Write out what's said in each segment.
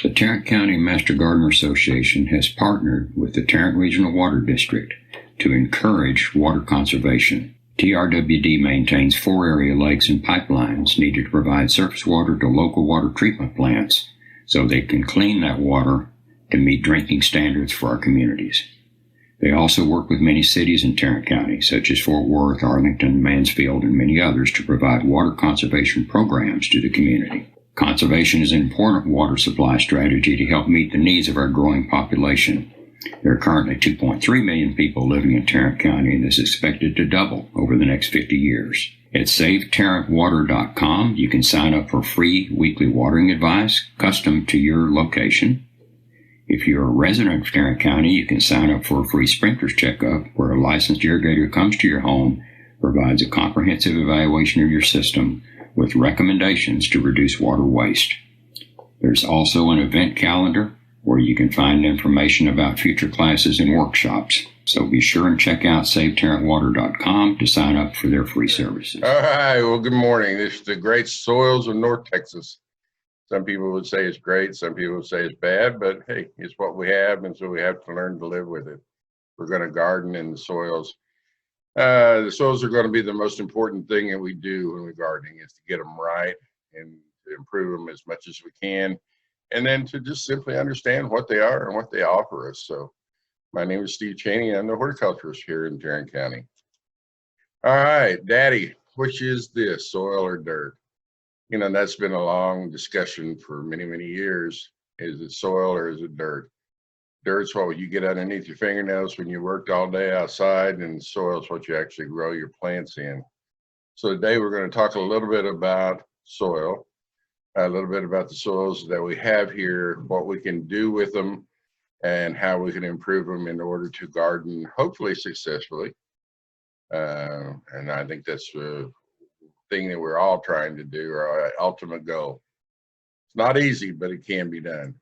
The Tarrant County Master Gardener Association has partnered with the Tarrant Regional Water District to encourage water conservation. TRWD maintains 4 area lakes and pipelines needed to provide surface water to local water treatment plants so they can clean that water to meet drinking standards for our communities. They also work with many cities in Tarrant County, such as Fort Worth, Arlington, Mansfield, and many others, to provide water conservation programs to the community. Conservation is an important water supply strategy to help meet the needs of our growing population. There are currently 2.3 million people living in Tarrant County, and this is expected to double over the next 50 years. At SaveTarrantWater.com, you can sign up for free weekly watering advice custom to your location. If you're a resident of Tarrant County, you can sign up for a free sprinkler's checkup where a licensed irrigator comes to your home, provides a comprehensive evaluation of your system with recommendations to reduce water waste. There's also an event calendar where you can find information about future classes and workshops. So be sure and check out SaveTarrantWater.com to sign up for their free services. All right, well, good morning. This is the great soils of North Texas. Some people would say it's great, some people would say it's bad, but hey, it's what we have, and so we have to learn to live with it. We're going to garden in the soils. The soils are going to be the most important thing that we do when we're gardening, is to get them right and to improve them as much as we can, and then to just simply understand what they are and what they offer us. So my name is Steve Chaney. I'm the horticulturist here in Tarrant County. All right, Daddy, which is this, soil or dirt? You know, that's been a long discussion for many, many years. Is it soil or is it dirt? Dirt's what you get underneath your fingernails when you worked all day outside, and soil's what you actually grow your plants in. So today we're going to talk a little bit about soil, a little bit about the soils that we have here, what we can do with them, and how we can improve them in order to garden, hopefully successfully. And I think that's thing that we're all trying to do, our ultimate goal. It's not easy, but it can be done.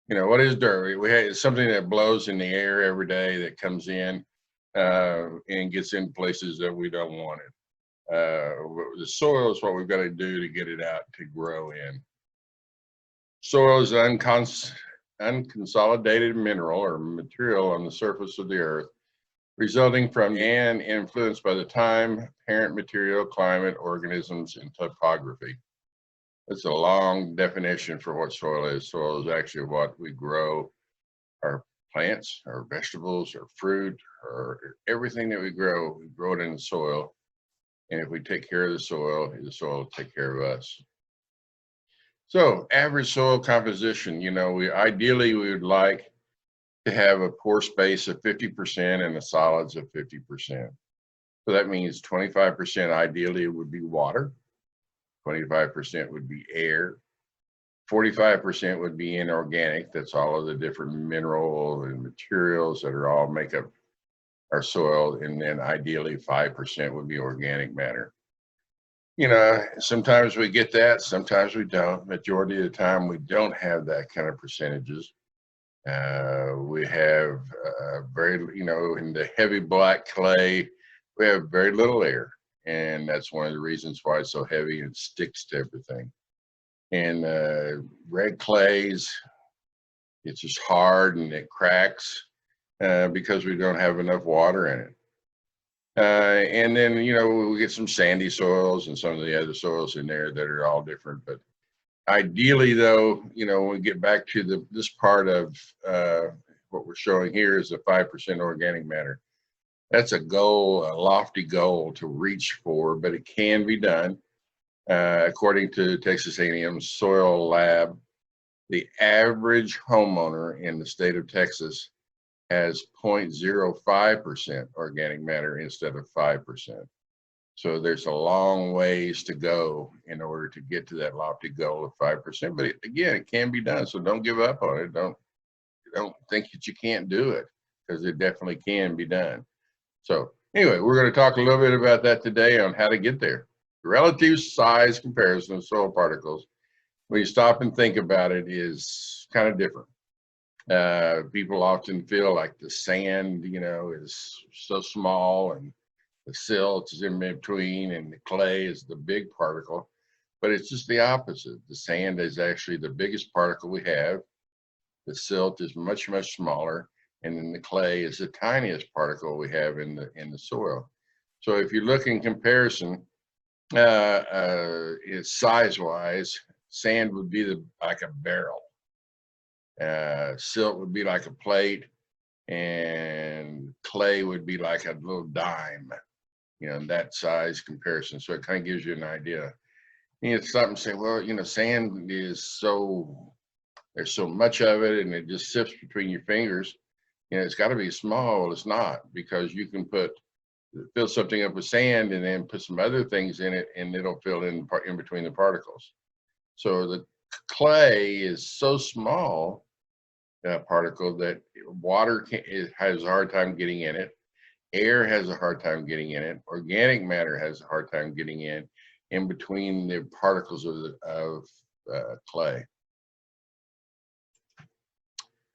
You know, what is dirt? It's something that blows in the air every day, that comes in and gets in places that we don't want it. The soil is what we've got to do to get it out to grow in. Soil is an unconsolidated mineral or material on the surface of the earth, resulting from and influenced by the time, parent material, climate, organisms, and topography. It's a long definition for what soil is. Soil is actually what we grow our plants, our vegetables, our fruit, or everything that we grow it in the soil. And if we take care of the soil will take care of us. So average soil composition, you know, ideally we would like to have a pore space of 50% and a solids of 50%. So that means 25% ideally would be water, 25% would be air, 45% would be inorganic. That's all of the different minerals and materials that are all make up our soil. And then ideally 5% would be organic matter. You know, sometimes we get that, sometimes we don't. Majority of the time we don't have that kind of percentages. We have in the heavy black clay, we have very little air, and that's one of the reasons why it's so heavy and sticks to everything. And red clays, it's just hard and it cracks because we don't have enough water in it. And then, you know, we get some sandy soils and some of the other soils in there that are all different. But ideally, though, you know, when we get back to this part of what we're showing here is the 5% organic matter. That's a goal, a lofty goal to reach for, but it can be done. According to Texas A&M Soil Lab, the average homeowner in the state of Texas has 0.05% organic matter instead of 5%. So there's a long ways to go in order to get to that lofty goal of 5%. But again, it can be done. So don't give up on it. Don't think that you can't do it, because it definitely can be done. So anyway, we're going to talk a little bit about that today on how to get there. Relative size comparison of soil particles, when you stop and think about it, is kind of different. People often feel like the sand, you know, is so small, and the silt is in between, and the clay is the big particle. but it's just the opposite. The sand is actually the biggest particle we have. The silt is much, much smaller, and then the clay is the tiniest particle we have in the soil. So if you look in comparison, it's size-wise, sand would be like a barrel. Silt would be like a plate, and clay would be like a little dime, that size comparison. So it kind of gives you an idea. You stop and say, well, sand is there's so much of it and it just sifts between your fingers. It's got to be small. Well, it's not, because you can fill something up with sand and then put some other things in it and it'll fill in between the particles. So the clay is so small, particle, that water has a hard time getting in it. Air has a hard time getting in it. Organic matter has a hard time getting in between the particles of clay.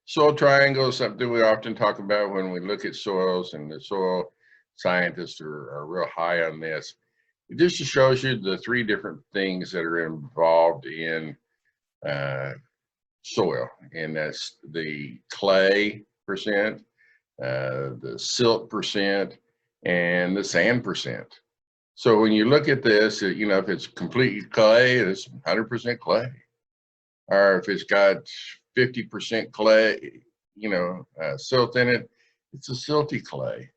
Soil triangle is something we often talk about when we look at soils, and the soil scientists are real high on this. It just shows you the three different things that are involved in soil, and that's the clay percent, the silt percent, and the sand percent. So when you look at this, if it's completely clay, it's 100% clay. Or if it's got 50% clay, silt in it, it's a silty clay,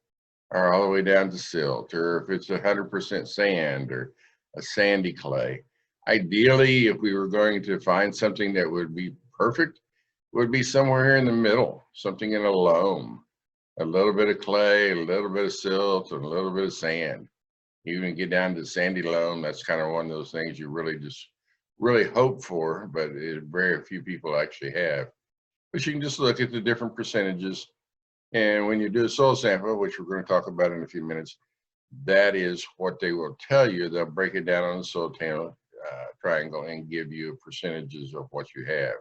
or all the way down to silt. Or if it's 100% sand, or a sandy clay. Ideally, if we were going to find something that would be perfect, it would be somewhere in the middle, something in a loam, a little bit of clay, a little bit of silt, and a little bit of sand. Even get down to sandy loam, that's kind of one of those things you really hope for, but very few people actually have. But you can just look at the different percentages, and when you do a soil sample, which we're going to talk about in a few minutes, that is what they will tell you. They'll break it down on the soil triangle and give you percentages of what you have.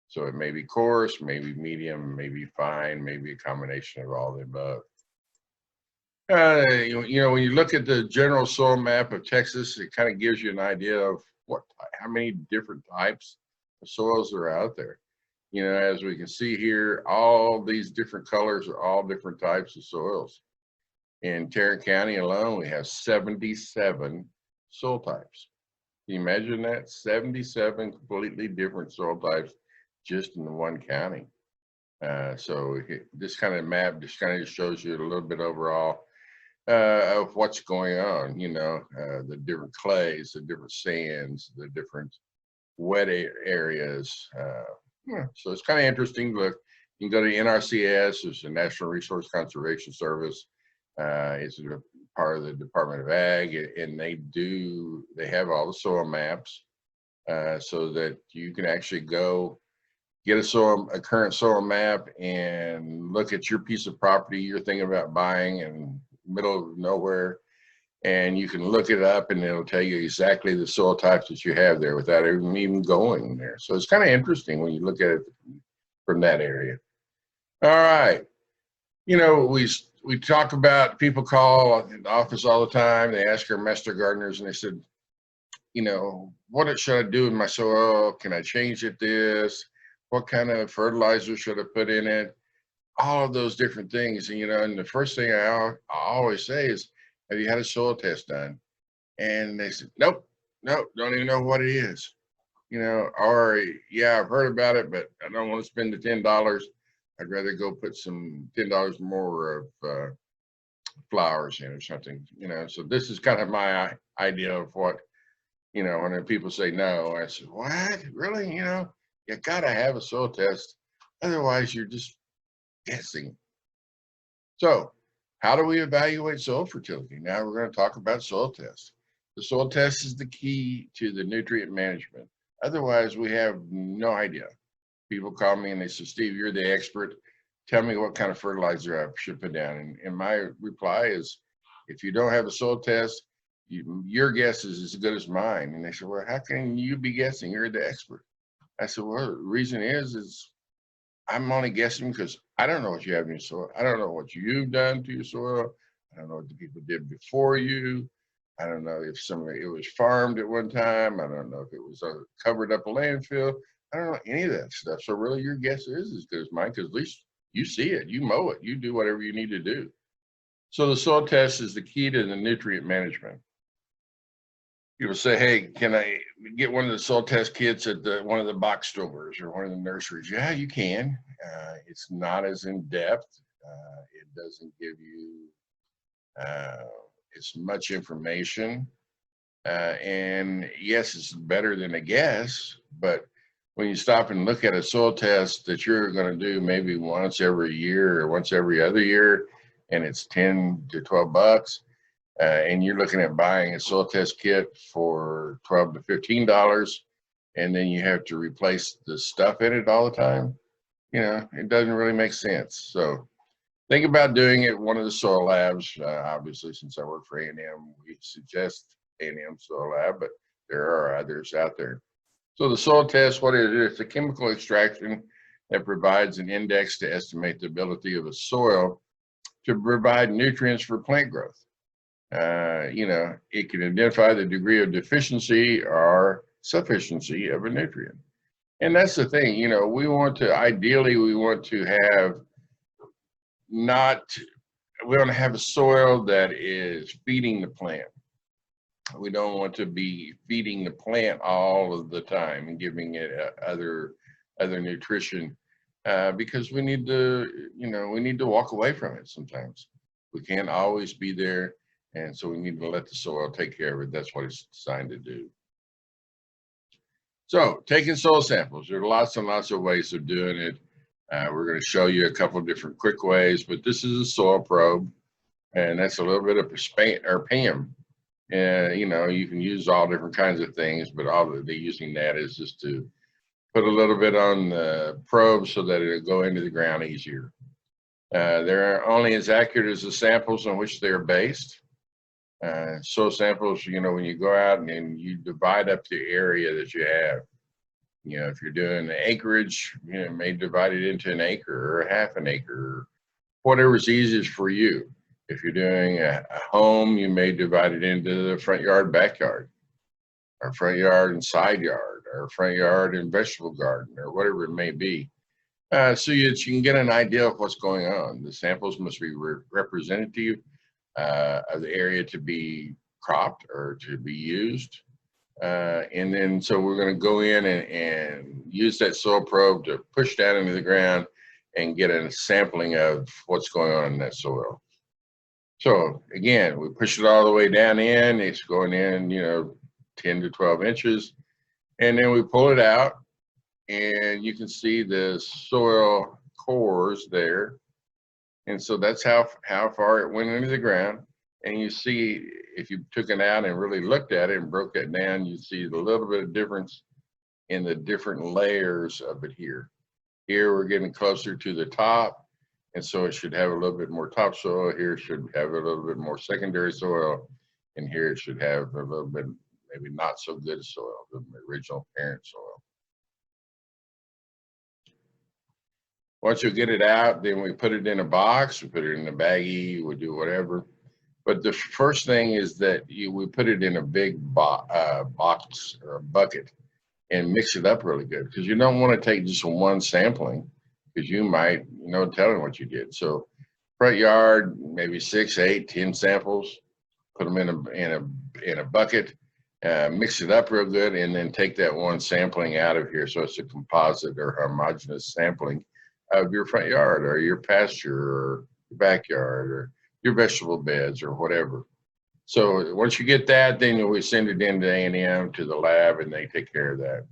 So it may be coarse, maybe medium, maybe fine, maybe a combination of all the above. When you look at the general soil map of Texas, it kind of gives you an idea of how many different types of soils are out there. As we can see here, all these different colors are all different types of soils. In Tarrant County alone, we have 77 soil types. Can you imagine that? 77 completely different soil types just in the one county. So this kind of map just kind of shows you a little bit overall of what's going on, the different clays, the different sands, the different wet areas. So it's kind of interesting to look. You can go to NRCS, it's the National Resource Conservation Service. It's a part of the Department of Ag, and they have all the soil maps so that you can actually go get a current soil map and look at your piece of property you're thinking about buying in the middle of nowhere, and you can look it up and it'll tell you exactly the soil types that you have there without even going there. So it's kind of interesting when you look at it from that area. All right. We talk about, people call in the office all the time. They ask our master gardeners and they said, what should I do in my soil? Can I change this? What kind of fertilizer should I put in it? All of those different things. And the first thing I always say is, have you had a soil test done? And they said, nope, don't even know what it is. Or yeah, I've heard about it, but I don't want to spend the $10. I'd rather go put some $10 more of flowers in or something, So this is kind of my idea of what, when people say no, I said, what? Really? You got to have a soil test. Otherwise, you're just guessing. So how do we evaluate soil fertility? Now we're going to talk about soil tests. The soil test is the key to the nutrient management. Otherwise, we have no idea. People call me and they say, Steve, you're the expert. Tell me what kind of fertilizer I should put down. And my reply is, if you don't have a soil test, your guess is as good as mine. And they said, well, how can you be guessing? You're the expert. I said, well, the reason is I'm only guessing because I don't know what you have in your soil. I don't know what you've done to your soil. I don't know what the people did before you. I don't know if it was farmed at one time. I don't know if it was covered up a landfill. I don't know any of that stuff. So really your guess is as good as mine, because at least you see it, you mow it, you do whatever you need to do. So the soil test is the key to the nutrient management. People say, hey, can I get one of the soil test kits at one of the box stores or one of the nurseries? Yeah, you can. It's not as in depth. It doesn't give you as much information. And yes, it's better than a guess, but when you stop and look at a soil test that you're going to do maybe once every year or once every other year, and it's 10 to 12 bucks, and you're looking at buying a soil test kit for $12 to $15, and then you have to replace the stuff in it all the time, it doesn't really make sense. So think about doing it at one of the soil labs. Obviously, since I work for A&M, we suggest A&M soil lab, but there are others out there. So the soil test, what it is, it's a chemical extraction that provides an index to estimate the ability of a soil to provide nutrients for plant growth. It can identify the degree of deficiency or sufficiency of a nutrient. And that's the thing, we want to have we want to have a soil that is feeding the plant. We don't want to be feeding the plant all of the time and giving it other nutrition, because we need to walk away from it sometimes. We can't always be there, and so we need to let the soil take care of it. That's what it's designed to do. So taking soil samples, there are lots and lots of ways of doing it. We're going to show you a couple of different quick ways, but this is a soil probe, and that's a little bit of PAM. You can use all different kinds of things, but all they're using that is just to put a little bit on the probe so that it'll go into the ground easier. They're only as accurate as the samples on which they're based. Soil samples, when you go out and you divide up the area that you have, if you're doing the acreage, may divide it into an acre or a half an acre, or whatever's easiest for you. If you're doing a home, you may divide it into the front yard, backyard, or front yard and side yard, or front yard and vegetable garden, or whatever it may be. So you can get an idea of what's going on. The samples must be representative of the area to be cropped or to be used. And then so we're going to go in and use that soil probe to push down into the ground and get a sampling of what's going on in that soil. So again, we push it all the way down in, it's going in, 10 to 12 inches. And then we pull it out, and you can see the soil cores there. And so that's how far it went into the ground. And you see, if you took it out and really looked at it and broke that down, you see a little bit of difference in the different layers of it here. Here we're getting closer to the top, and so it should have a little bit more topsoil. Here it should have a little bit more secondary soil, and here it should have a little bit, maybe not so good soil, the original parent soil. Once you get it out, then we put it in a box, we put it in a baggie, we do whatever. But the first thing is that we put it in a big box or a bucket and mix it up really good, because you don't want to take just one sampling, because you might, tell them what you did. So front yard, maybe 6, 8, 10 samples, put them in a bucket, mix it up real good, and then take that one sampling out of here, so it's a composite or homogeneous sampling of your front yard or your pasture or your backyard or your vegetable beds or whatever. So once you get that, then we send it into A&M to the lab, and they take care of that.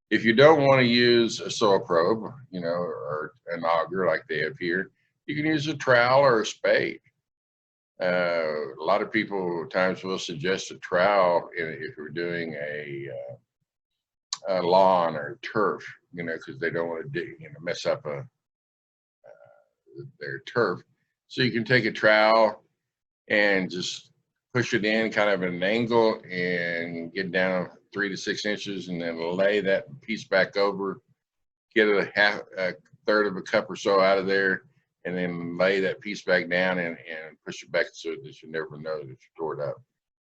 If you don't want to use a soil probe, or an auger like they have here, you can use a trowel or a spade. A lot of people at times will suggest a trowel if you're doing a lawn or turf, because they don't want to mess up their turf. So you can take a trowel and just push it in kind of at an angle and get down 3 to 6 inches, and then lay that piece back over, get a third of a cup or so out of there, and then lay that piece back down and push it back so that you never know that you tore it up.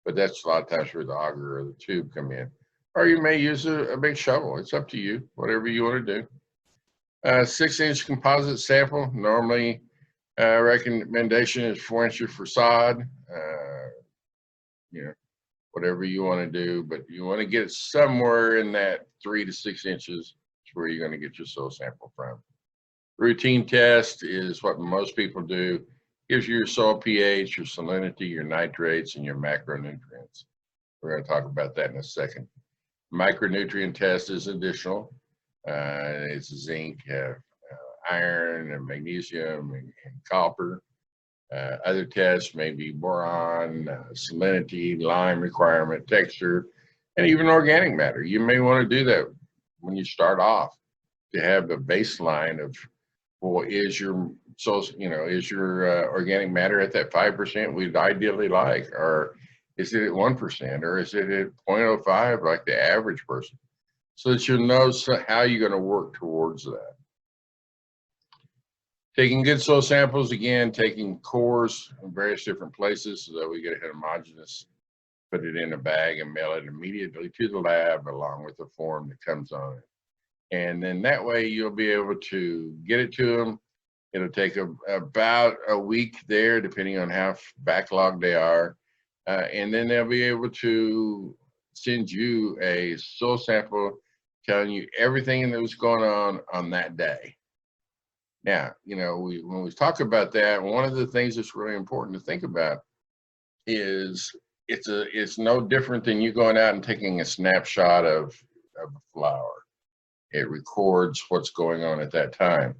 but that's a lot of times where the auger or the tube come in. Or you may use a big shovel. It's up to you, whatever you want to do. 6-inch composite sample. Normally, recommendation is 4 inches for sod. You know, whatever you want to do, but you want to get it somewhere in that 3 to 6 inches is where you're going to get your soil sample from. Routine test is what most people do. Gives you your soil pH, your salinity, your nitrates, and your macronutrients. We're going to talk about that in a second. Micronutrient test is additional. It's zinc, iron, and magnesium, and copper. Other tests may be boron, salinity, lime requirement, texture, and even organic matter. You may want to do that when you start off to have a baseline of, well, is your organic matter at that 5% we'd ideally like, or is it at 1%, or is it at 0.05 like the average person? So that you'll know how you're going to work towards that. Taking good soil samples, again, taking cores in various different places so that we get a homogeneous, put it in a bag and mail it immediately to the lab along with the form that comes on it. And then that way you'll be able to get it to them. It'll take about a week there, depending on how backlogged they are. And then they'll be able to send you a soil sample telling you everything that was going on that day. Now, when we talk about that, one of the things that's really important to think about is it's no different than you going out and taking a snapshot of a flower. It records what's going on at that time.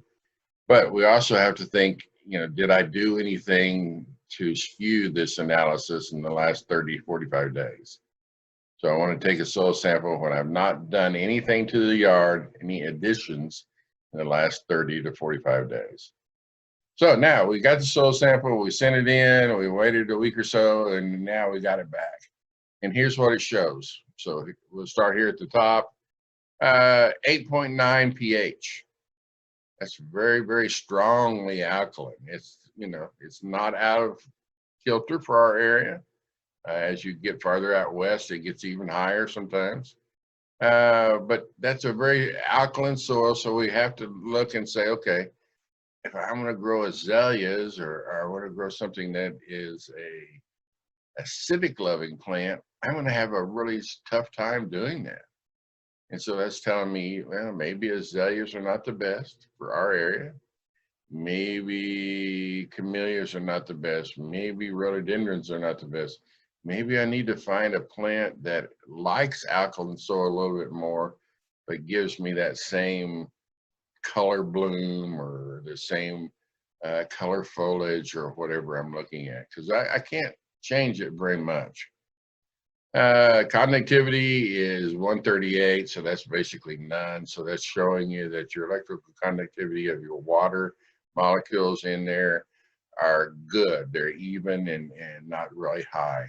But we also have to think, did I do anything to skew this analysis in the last 30, 45 days? So I want to take a soil sample when I've not done anything to the yard, any additions in the last 30 to 45 days. So now we got the soil sample, we sent it in, we waited a week or so, and now we got it back. And here's what it shows. So we'll start here at the top, 8.9 pH. That's very, very strongly alkaline. It's not out of kilter for our area. As you get farther out west, it gets even higher sometimes. But that's a very alkaline soil, so we have to look and say, okay, if I'm going to grow azaleas or I want to grow something that is a acidic loving plant, I'm going to have a really tough time doing that. And so that's telling me, well, maybe azaleas are not the best for our area. Maybe camellias are not the best. Maybe rhododendrons are not the best. Maybe I need to find a plant that likes alkaline soil a little bit more, but gives me that same color bloom or the same color foliage or whatever I'm looking at, because I can't change it very much. Conductivity is 138, so that's basically none. So that's showing you that your electrical conductivity of your water molecules in there are good. They're even and not really high.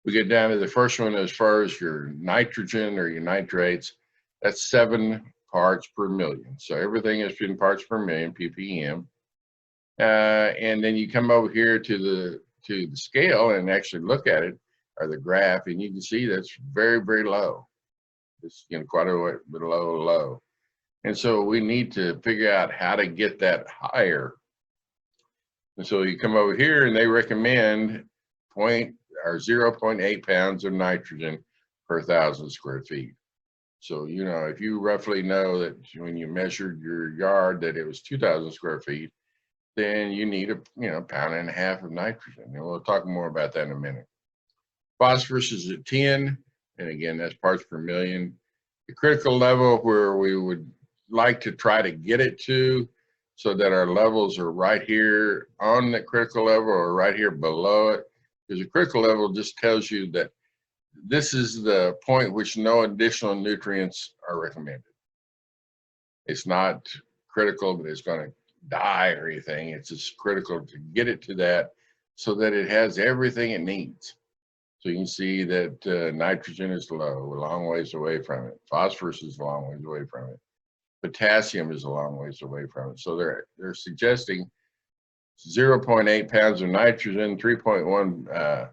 We get down to the first one as far as your nitrogen or your nitrates, that's 7 parts per million. So everything is in parts per million, ppm. And then you come over here to the scale and actually look at it, or the graph, and you can see that's very, very low. It's quite a bit low. And so we need to figure out how to get that higher. And so you come over here and they recommend 0.8 pounds of nitrogen per 1,000 square feet. So, if you roughly know that when you measured your yard that it was 2,000 square feet, then you need a 1.5 pounds of nitrogen. And we'll talk more about that in a minute. Phosphorus is at 10, and again, that's parts per million. The critical level where we would like to try to get it to so that our levels are right here on the critical level or right here below it, because the critical level just tells you that this is the point which no additional nutrients are recommended. It's not critical that it's going to die or anything. It's just critical to get it to that so that it has everything it needs. So you can see that nitrogen is low, a long ways away from it. Phosphorus is a long ways away from it. Potassium is a long ways away from it. So they're suggesting 0.8 pounds of nitrogen, 3.1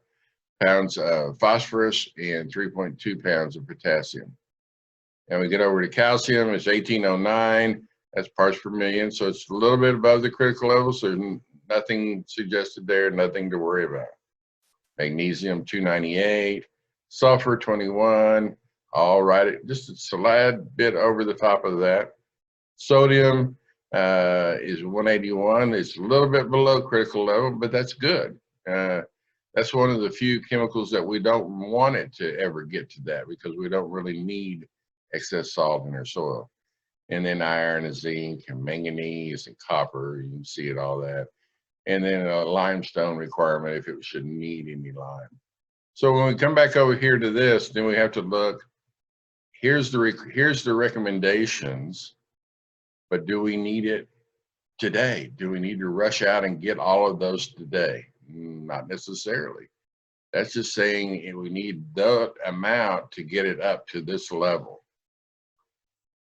pounds of phosphorus and 3.2 pounds of potassium. And we get over to calcium, it's 1809, that's parts per million. So it's a little bit above the critical level, so nothing suggested there, nothing to worry about. Magnesium, 298, sulfur, 21, all right, just a slight bit over the top of that. Sodium is 181, it's a little bit below critical level, but that's good. That's one of the few chemicals that we don't want it to ever get to that, because we don't really need excess salt in our soil. And then iron and zinc and manganese and copper, you can see it, all that. And then a limestone requirement if it should need any lime. So when we come back over here to this, then we have to look, here's the recommendations, but do we need it today? Do we need to rush out and get all of those today? Not necessarily. That's just saying we need the amount to get it up to this level.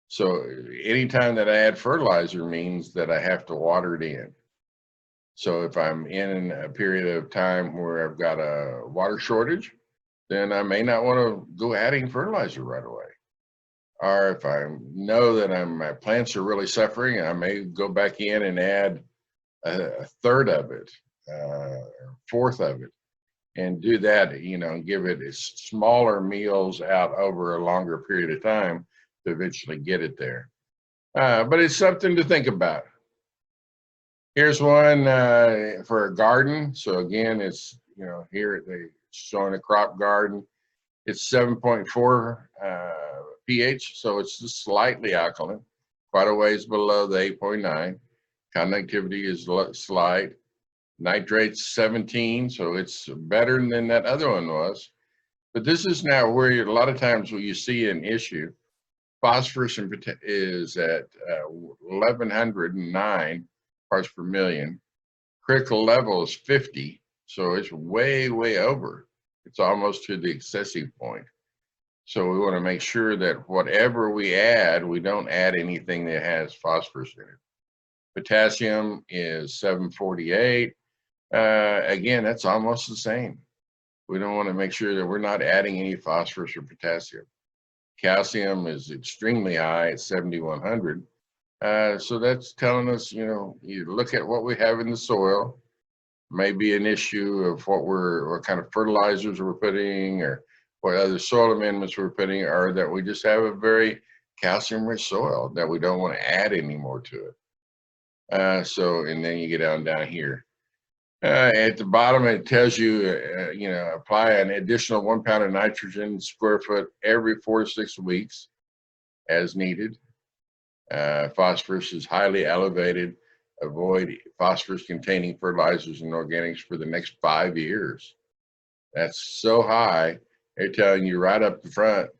So anytime that I add fertilizer means that I have to water it in. So if I'm in a period of time where I've got a water shortage, then I may not want to go adding fertilizer right away. Or if I know that my plants are really suffering, I may go back in and add a third of it, or fourth of it, and do that, you know, and give it smaller meals out over a longer period of time to eventually get it there. But it's something to think about. Here's one for a garden. So again, it's, you know, here they're showing a crop garden. It's 7.4 pH, so it's just slightly alkaline, quite a ways below the 8.9. Conductivity is slight. Nitrate's 17, so it's better than that other one was. But this is now where a lot of times when you see an issue, phosphorus is at 1109 parts per million. Critical level is 50, so it's way, way over. It's almost to the excessive point. So we want to make sure that whatever we add, we don't add anything that has phosphorus in it. Potassium is 748. Again, that's almost the same. We don't want to make sure that we're not adding any phosphorus or potassium. Calcium is extremely high at 7,100. So that's telling us, you know, you look at what we have in the soil, maybe an issue of what kind of fertilizers we're putting, or what other soil amendments we're putting, or that we just have a very calcium-rich soil that we don't want to add any more to it. And then you get down here. At the bottom, it tells you, you know, apply an additional 1 pound of nitrogen square foot every 4 to 6 weeks as needed. Phosphorus is highly elevated. Avoid phosphorus-containing fertilizers and organics for the next 5 years. That's so high. They're telling you right up the front,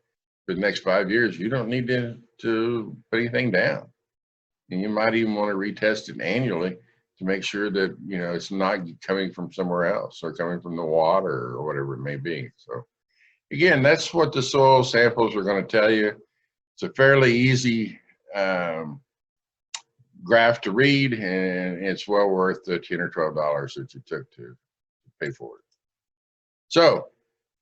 for the next 5 years, you don't need to put anything down. And you might even want to retest it annually to make sure that, you know, it's not coming from somewhere else or coming from the water or whatever it may be. So again, that's what the soil samples are going to tell you. It's a fairly easy graph to read, and it's well worth the $10 or $12 that you took to pay for it. So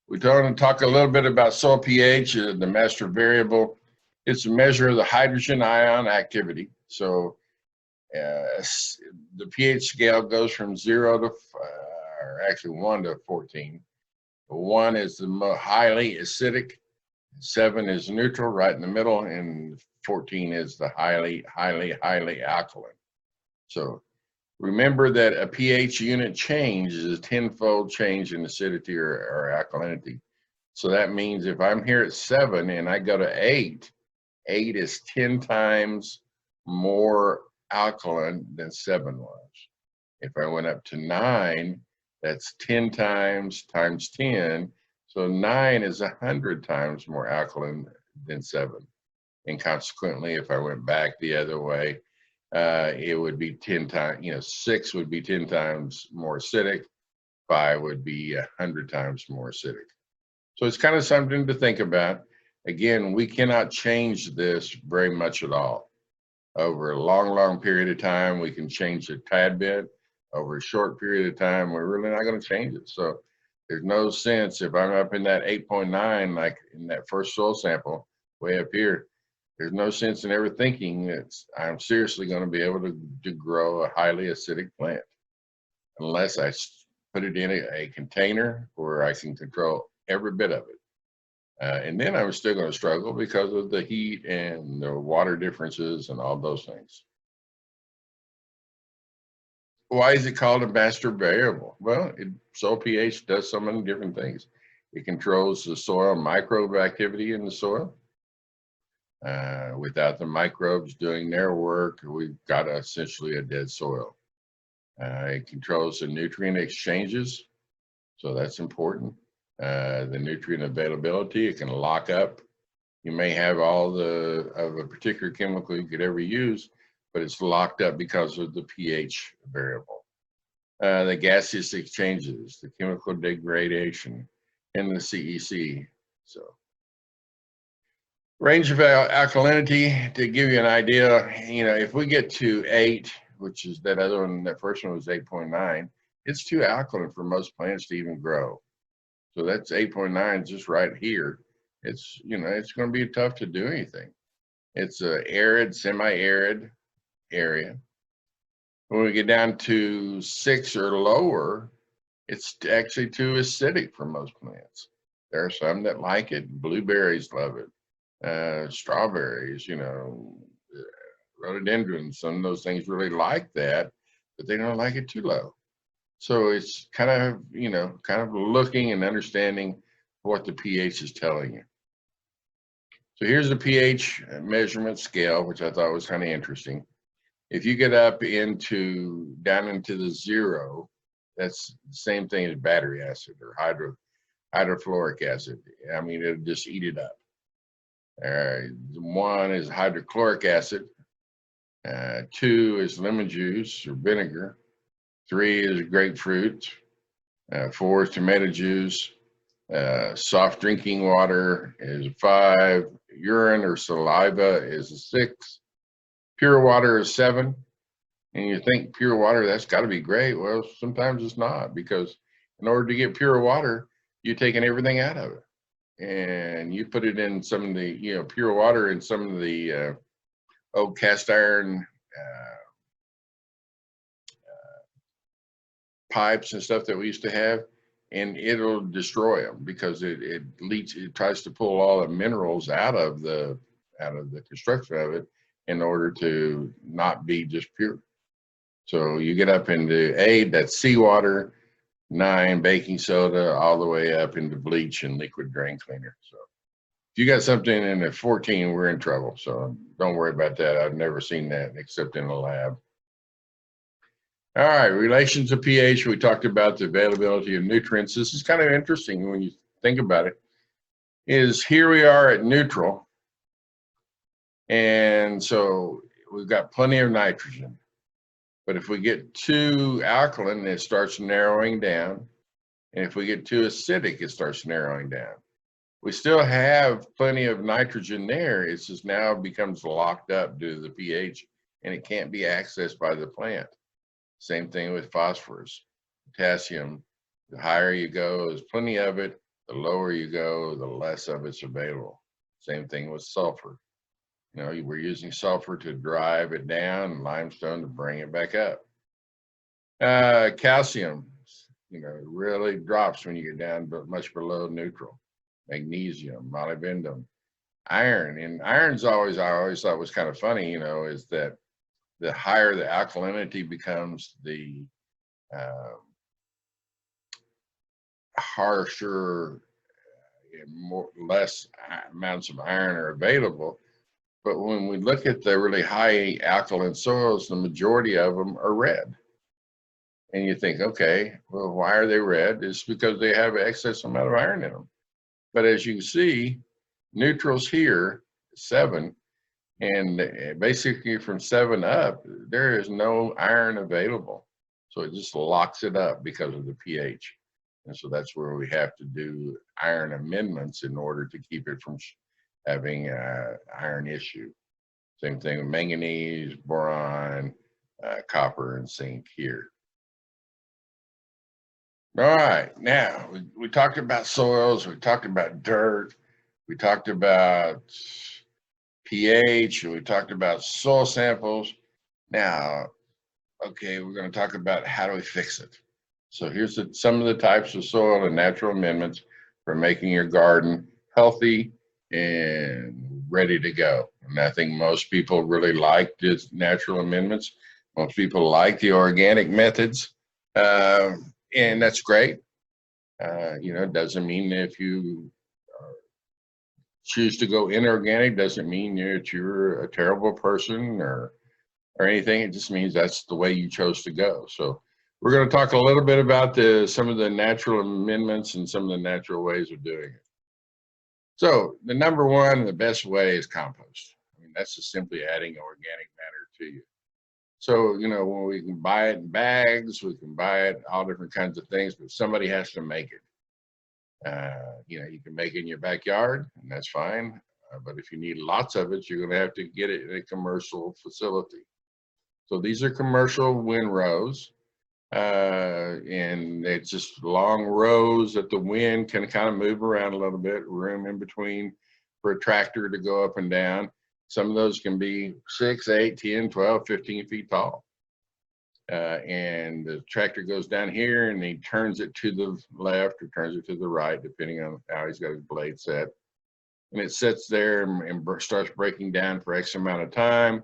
we're going to talk a little bit about soil pH, the master variable. It's a measure of the hydrogen ion activity. So the pH scale goes from 0 to, or actually 1 to 14. 1 is the most highly acidic, 7 is neutral, right in the middle, and 14 is the highly alkaline. So remember that a pH unit change is a 10-fold change in acidity or alkalinity. So that means if I'm here at 7 and I go to 8, 8 is 10 times more alkaline than 7 was. If I went up to 9, that's 10 times 10. So 9 is 100 times more alkaline than 7. And consequently, if I went back the other way, it would be 10 times, you know, 6 would be 10 times more acidic, 5 would be 100 times more acidic. So it's kind of something to think about. Again, we cannot change this very much at all. Over a long period of time, we can change it a tad bit. Over a short period of time, we're really not going to change it. So There's no sense if I'm up in that 8.9, like in that first soil sample way up here, there's no sense in ever thinking that I'm seriously going to be able to grow a highly acidic plant unless I put it in a container where I can control every bit of it. And then I'm still going to struggle because of the heat and the water differences and all those things. Why is it called a master variable? Well, soil pH does so many different things. It controls the soil microbe activity in the soil. Without the microbes doing their work, we've got essentially a dead soil. It controls the nutrient exchanges, so that's important. The nutrient availability, it can lock up. You may have all of a particular chemical you could ever use, but it's locked up because of the pH variable. The gaseous exchanges, the chemical degradation, and the CEC. So, range of alkalinity, to give you an idea, if we get to 8, which is that other one, that first one was 8.9, it's too alkaline for most plants to even grow. So that's 8.9 just right here. It's, it's going to be tough to do anything. It's a arid, semi-arid area. When we get down to 6 or lower, it's actually too acidic for most plants. There are some that like it. Blueberries love it. Strawberries, rhododendrons, some of those things really like that, but they don't like it too low. So it's kind of looking and understanding what the pH is telling you. So here's the pH measurement scale, which I thought was kind of interesting. If you get up down into the 0, that's the same thing as battery acid or hydrofluoric acid. I mean, it'll just eat it up. 1 is hydrochloric acid. 2 is lemon juice or vinegar. 3 is grapefruit. 4 is tomato juice. Soft drinking water is 5. Urine or saliva is 6. Pure water is 7. And you think pure water, that's got to be great. Well, sometimes it's not, because in order to get pure water, you're taking everything out of it. And you put it in some of the, pure water in some of the old cast iron pipes and stuff that we used to have, and it'll destroy them because it tries to pull all the minerals out of the construction of it in order to not be just pure. So you get up into 8, that's seawater, 9, baking soda, all the way up into bleach and liquid drain cleaner. So if you got something in at 14, we're in trouble. So don't worry about that. I've never seen that except in a lab. All right, relations to pH. We talked about the availability of nutrients. This is kind of interesting when you think about it. Is here we are at neutral. And so we've got plenty of nitrogen. But if we get too alkaline, it starts narrowing down. And if we get too acidic, it starts narrowing down. We still have plenty of nitrogen there. It's just now becomes locked up due to the pH, and it can't be accessed by the plant. Same thing with phosphorus, potassium. The higher you go, there's plenty of it. The lower you go, the less of it's available. Same thing with sulfur. We're using sulfur to drive it down and limestone to bring it back up. Calcium, really drops when you get down but much below neutral. Magnesium, molybdenum, iron. And iron's I always thought was kind of funny, is that the higher the alkalinity becomes, the harsher, less amounts of iron are available. But when we look at the really high alkaline soils, the majority of them are red. And you think, okay, well, why are they red? It's because they have an excess amount of iron in them. But as you can see, neutral's here, 7, and basically from 7 up, there is no iron available. So it just locks it up because of the pH. And so that's where we have to do iron amendments in order to keep it from having an iron issue. Same thing with manganese, boron, copper, and zinc here. All right, now we talked about soils, we talked about dirt, we talked about pH, we talked about soil samples. Now, okay, we're going to talk about how do we fix it. So here's some of the types of soil and natural amendments for making your garden healthy and ready to go. And I think most people really like the natural amendments. Most people like the organic methods, and that's great. It doesn't mean that if you choose to go inorganic, doesn't mean that you're a terrible person or anything. It just means that's the way you chose to go. So we're going to talk a little bit about some of the natural amendments and some of the natural ways of doing it. So the number one, the best way is compost. I mean, that's just simply adding organic matter to you. So, when we can buy it in bags, we can buy it all different kinds of things, but somebody has to make it. You can make it in your backyard, and that's fine. But if you need lots of it, you're going to have to get it in a commercial facility. So these are commercial windrows, and it's just long rows that the wind can kind of move around a little bit, room in between for a tractor to go up and down. Some of those can be 6, 8, 10, 12, 15 feet tall. And the tractor goes down here and he turns it to the left or turns it to the right, depending on how he's got his blade set. And it sits there and starts breaking down for X amount of time.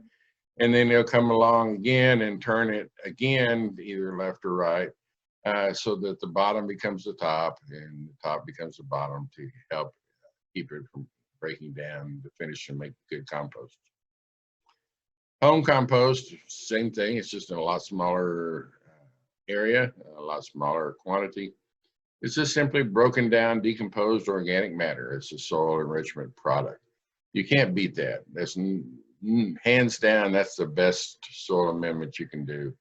And then they'll come along again and turn it again, either left or right, so that the bottom becomes the top and the top becomes the bottom to help keep it from breaking down to finish and make good compost. Home compost, same thing. It's just in a lot smaller area, a lot smaller quantity. It's just simply broken down, decomposed organic matter. It's a soil enrichment product. You can't beat that. That's hands down, that's the best soil amendment you can do.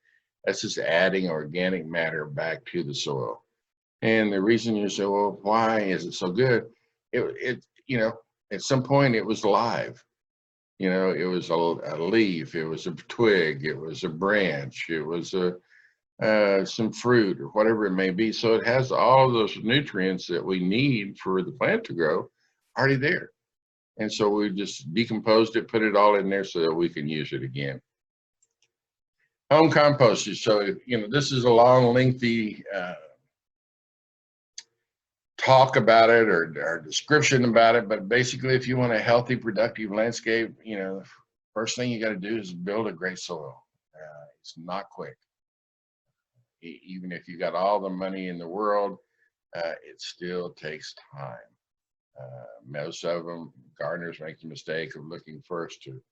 That's just adding organic matter back to the soil. And the reason you say, well, why is it so good? At some point it was alive. It was a leaf, it was a twig, it was a branch, it was some fruit or whatever it may be. So it has all of those nutrients that we need for the plant to grow already there. And so we just decomposed it, put it all in there so that we can use it again. Home composting. So, this is a long, lengthy talk about it or description about it. But basically, if you want a healthy, productive landscape, the first thing you got to do is build a great soil. It's not quick. Even if you got all the money in the world, it still takes time. Most of them, gardeners make the mistake of looking first to,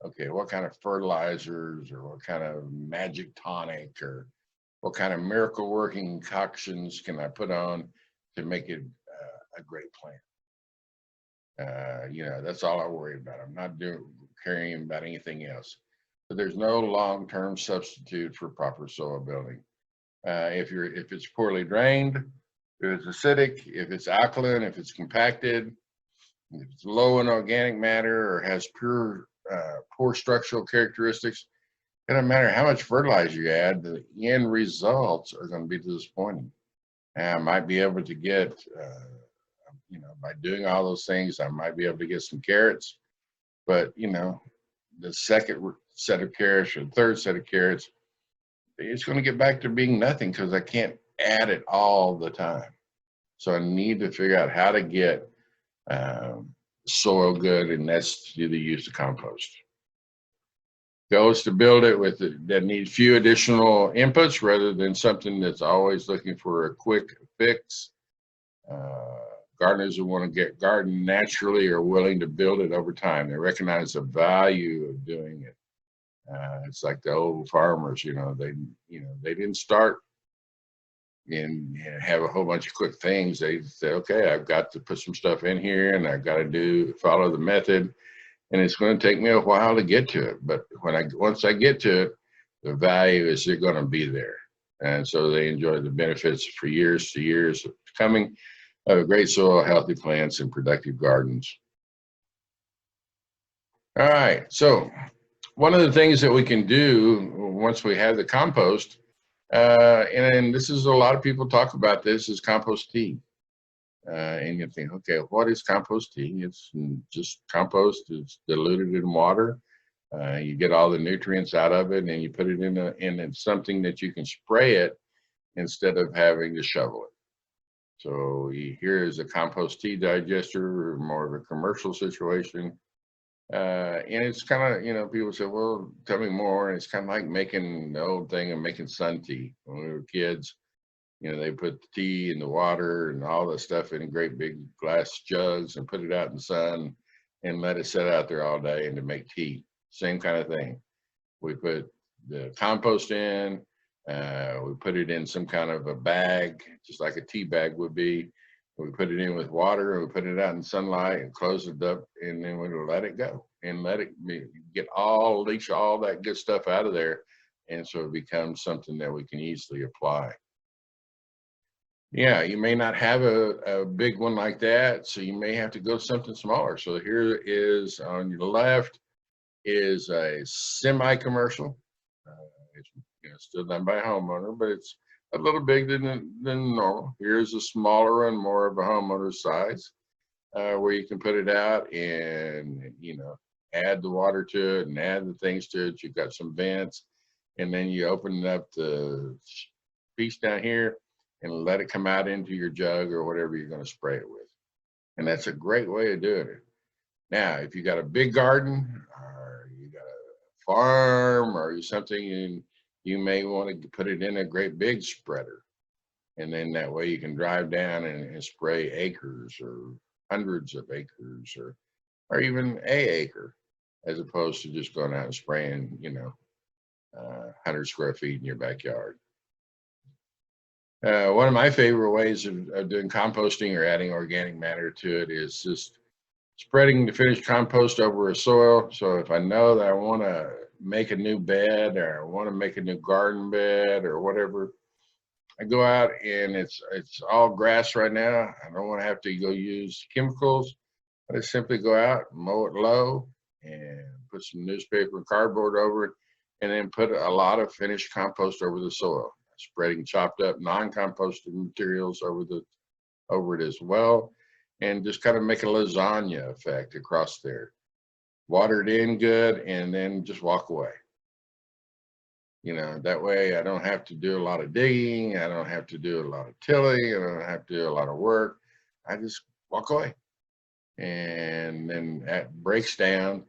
okay, what kind of fertilizers or what kind of magic tonic or what kind of miracle working concoctions can I put on to make it a great plant? That's all I worry about. I'm not caring about anything else. But there's no long-term substitute for proper soil building. If it's poorly drained, if it's acidic, if it's alkaline, if it's compacted, if it's low in organic matter or has poor structural characteristics, it doesn't matter how much fertilizer you add, the end results are going to be disappointing. And I might be able to get, by doing all those things, I might be able to get some carrots, but the second set of carrots or the third set of carrots, it's going to get back to being nothing because I can't add it all the time. So I need to figure out how to get soil good, and that's through the use of compost. Goal is to build it that needs few additional inputs rather than something that's always looking for a quick fix. Gardeners who want to get garden naturally are willing to build it over time. They recognize the value of doing it. It's like the old farmers, they didn't start and have a whole bunch of quick things. They say, okay, I've got to put some stuff in here and I've got to follow the method, and it's going to take me a while to get to it. But once I get to it, the value is they're going to be there. And so they enjoy the benefits for years to years coming of great soil, healthy plants, and productive gardens. All right, so one of the things that we can do once we have the compost And then this is, a lot of people talk about this, is compost tea. And you think, okay, what is compost tea? It's just compost. It's diluted in water. You get all the nutrients out of it, and you put it in something that you can spray it instead of having to shovel it. So here is a compost tea digester, more of a commercial situation. And it's kind of, you know, people say, well, tell me more. And it's kind of like making the old thing of making sun tea. When we were kids, you know, they put the tea and the water and all the stuff in great big glass jugs and put it out in the sun and let it sit out there all day and to make tea. Same kind of thing. We put the compost in, we put it in some kind of a bag, just like a tea bag would be. We put it in with water and we put it out in sunlight and close it up, and then we let it go and let it leach all that good stuff out of there. And so it becomes something that we can easily apply. Yeah, you may not have a big one like that, so you may have to go something smaller. So here is, on your left, is a semi-commercial. It's, you know, still done by a homeowner, but it's a little bigger than normal. Here's a smaller one, more of a homeowner size, where you can put it out and, you know, add the water to it and add the things to it. You've got some vents, and then you open up the piece down here and let it come out into your jug or whatever you're going to spray it with. And that's a great way of doing it. Now, if you got a big garden, or you got a farm, or something, and you may want to put it in a great big spreader. And then that way you can drive down and spray acres or hundreds of acres, or even an acre, as opposed to just going out and spraying, you know, 100 square feet in your backyard. One of my favorite ways of doing composting or adding organic matter to it is just spreading the finished compost over a soil. So if I know that I want to make a new bed, or I want to make a new garden bed or whatever, I go out and it's all grass right now. I don't want to have to go use chemicals. I just simply go out, mow it low, and put some newspaper and cardboard over it, and then put a lot of finished compost over the soil, spreading chopped up non-composted materials over it as well, and just kind of make a lasagna effect across there. Water it in good, and then just walk away. You know, that way I don't have to do a lot of digging. I don't have to do a lot of tilling. I don't have to do a lot of work. I just walk away. And then that breaks down.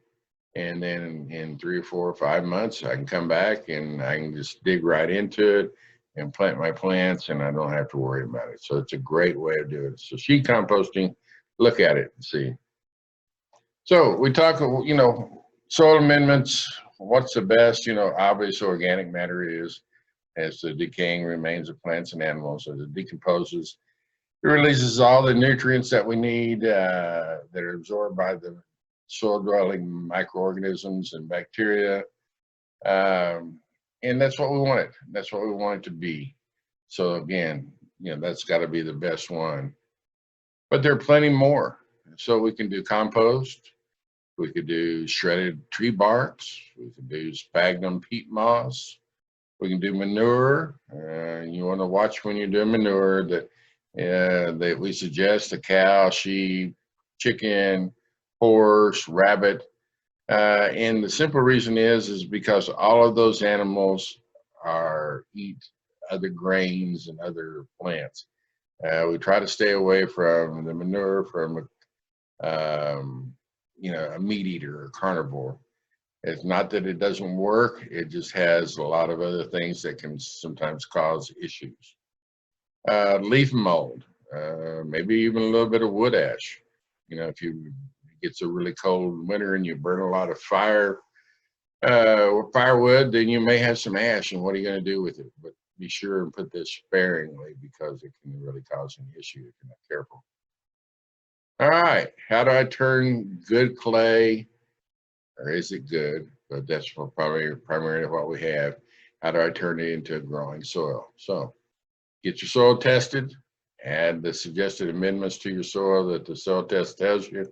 And then in 3 or 4 or 5 months, I can come back and I can just dig right into it and plant my plants, and I don't have to worry about it. So it's a great way of doing it. So sheet composting, look at it and see. So we talk, you know, soil amendments, what's the best? You know, obvious organic matter is, as the decaying remains of plants and animals, as it decomposes, it releases all the nutrients that we need that are absorbed by the soil-dwelling microorganisms and bacteria. And that's what we want it. That's what we want it to be. So again, you know, that's got to be the best one. But there are plenty more. So we can do compost. We could do shredded tree barks. We could do sphagnum peat moss. We can do manure. You want to watch when you're doing manure that we suggest a cow, sheep, chicken, horse, rabbit. And the simple reason is because all of those animals eat other grains and other plants. We try to stay away from the manure from you know, a meat eater or carnivore. It's not that it doesn't work, it just has a lot of other things that can sometimes cause issues. Leaf mold, maybe even a little bit of wood ash. You know, if it gets a really cold winter and you burn a lot of firewood, then you may have some ash, and what are you going to do with it? But be sure and put this sparingly, because it can really cause an issue if you're not careful. All right, how do I turn good clay, or is it good? But that's primarily what we have. How do I turn it into a growing soil? So get your soil tested, add the suggested amendments to your soil that the soil test tells you.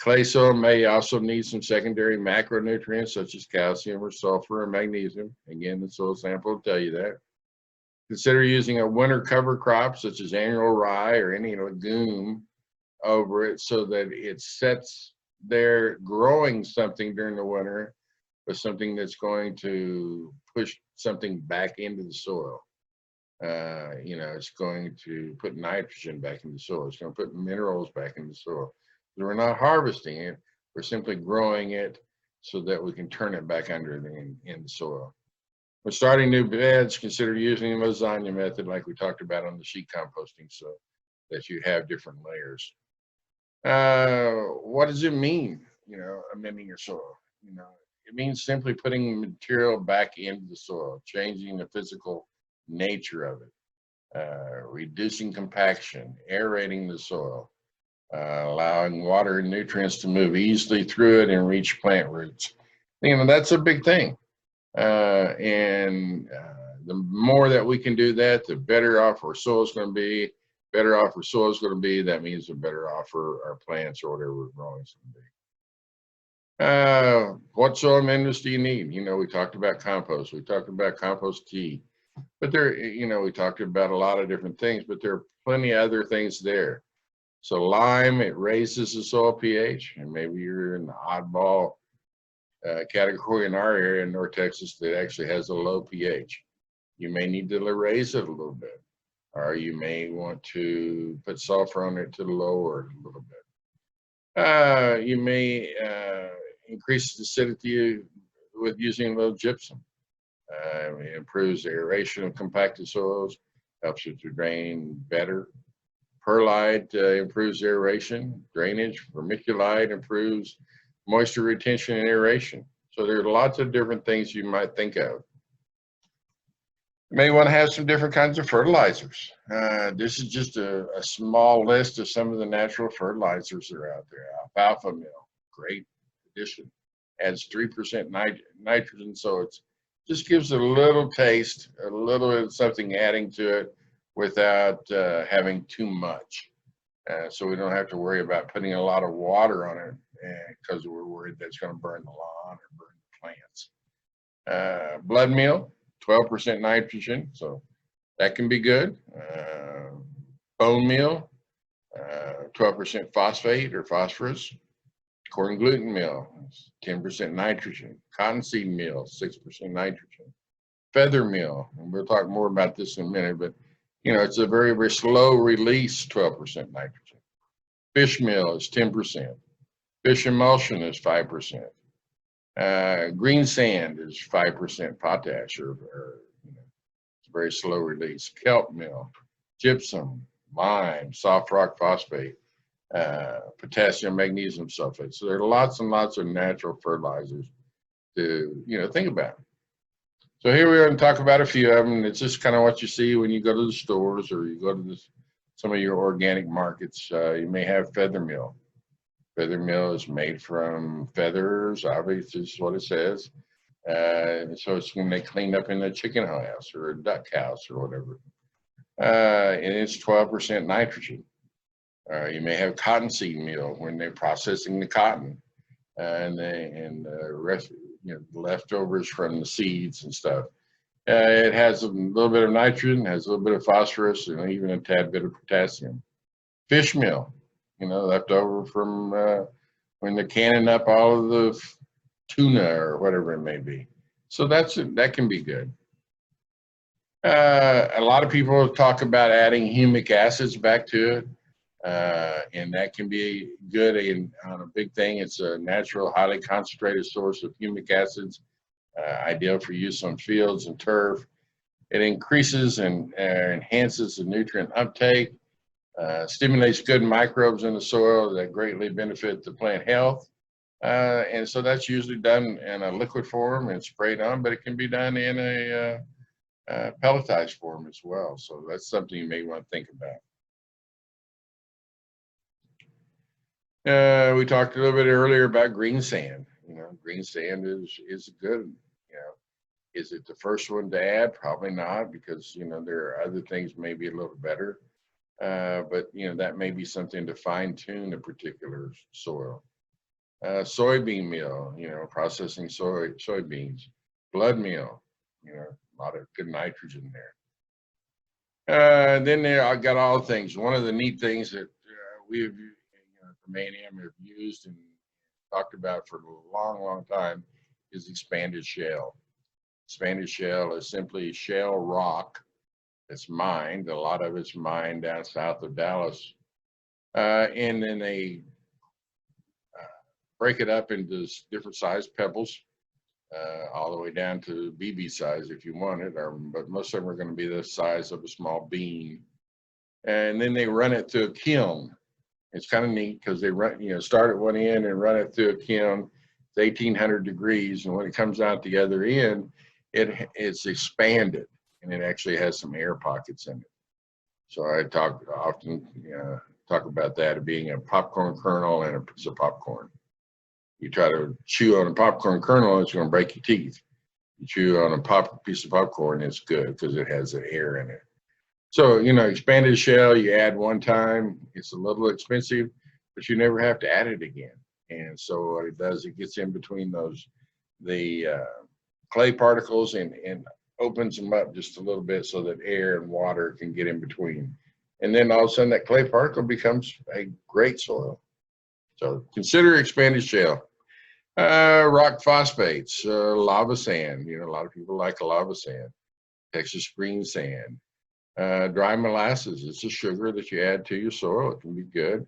Clay soil may also need some secondary macronutrients such as calcium or sulfur or magnesium. Again, the soil sample will tell you that. Consider using a winter cover crop such as annual rye or any legume over it so that it sets there growing something during the winter, but something that's going to push something back into the soil. It's going to put nitrogen back in the soil. It's going to put minerals back in the soil. We're not harvesting it. We're simply growing it so that we can turn it back under in the soil. When starting new beds, consider using the lasagna method like we talked about on the sheet composting so that you have different layers. What does it mean, amending your soil? It means simply putting material back into the soil, changing the physical nature of it, reducing compaction, aerating the soil, allowing water and nutrients to move easily through it and reach plant roots. That's a big thing. The more that we can do that, the better off our soil is going to be. Better off our soil is going to be. That means the better off our plants or whatever we're growing is going to be. What soil amendments do you need? We talked about compost. We talked about compost tea. But we talked about a lot of different things, but there are plenty of other things there. So lime, it raises the soil pH, and maybe you're in the oddball category in our area in North Texas that actually has a low pH. You may need to raise it a little bit, or you may want to put sulfur on it to lower it a little bit. You may increase the acidity with using a little gypsum. It improves aeration of compacted soils, helps it to drain better. Perlite improves aeration, drainage. Vermiculite improves moisture retention and aeration. So there's lots of different things you might think of. You may want to have some different kinds of fertilizers. This is just a small list of some of the natural fertilizers that are out there. Alfalfa meal, great addition. Adds 3% nitrogen, so it just gives it a little taste, a little bit of something adding to it without having too much. So we don't have to worry about putting a lot of water on it because we're worried that it's going to burn the lawn or burn the plants. Blood meal, 12% nitrogen, so that can be good. Bone meal, 12% phosphate or phosphorus. Corn gluten meal, 10% nitrogen. Cottonseed meal, 6% nitrogen. Feather meal, and we'll talk more about this in a minute, but it's a very, very slow release, 12% nitrogen. Fish meal is 10%. Fish emulsion is 5%. Green sand is 5% potash, or it's a very slow release. Kelp meal, gypsum, lime, soft rock phosphate, potassium magnesium sulfate. So there are lots and lots of natural fertilizers to think about. So here we are and talk about a few of them. It's just kind of what you see when you go to the stores or you go to some of your organic markets. You may have feather meal. Feather meal is made from feathers, obviously is what it says. So it's when they clean up in a chicken house or a duck house or whatever. And it's 12% nitrogen. You may have cottonseed meal when they're processing the cotton and the rest, leftovers from the seeds and stuff. It has a little bit of nitrogen, has a little bit of phosphorus, and even a tad bit of potassium. Fish meal, leftover from when they're canning up all of the tuna or whatever it may be. So that can be good. A lot of people talk about adding humic acids back to it. And that can be good on a big thing. It's a natural, highly concentrated source of humic acids, ideal for use on fields and turf. It increases and enhances the nutrient uptake, stimulates good microbes in the soil that greatly benefit the plant health. And so that's usually done in a liquid form and sprayed on, but it can be done in a pelletized form as well. So that's something you may want to think about. We talked a little bit earlier about green sand. Green sand is good. Is it the first one to add? Probably not, because there are other things maybe a little better. But that may be something to fine tune a particular soil. Soybean meal, processing soybeans. Blood meal, a lot of good nitrogen there. Then I got all the things. One of the neat things that we've from A&M have used and talked about for a long, long time is expanded shale. Expanded shale is simply shale rock that's mined. A lot of it's mined down south of Dallas. And then they break it up into different size pebbles, all the way down to BB size if you want it, but most of them are going to be the size of a small bean. And then they run it through a kiln. It's kind of neat because they run, start at one end and run it through a kiln. It's 1800 degrees, and when it comes out the other end, it's expanded, and it actually has some air pockets in it. So I often talk about that being a popcorn kernel and a piece of popcorn. You try to chew on a popcorn kernel, it's going to break your teeth. You chew on a piece of popcorn, it's good because it has the air in it. So, expanded shell, you add one time, it's a little expensive, but you never have to add it again. And so what it does, it gets in between the clay particles and opens them up just a little bit so that air and water can get in between. And then all of a sudden that clay particle becomes a great soil. So consider expanded shale. Rock phosphates, lava sand. A lot of people like lava sand. Texas spring sand. Dry molasses, it's a sugar that you add to your soil. It can be good.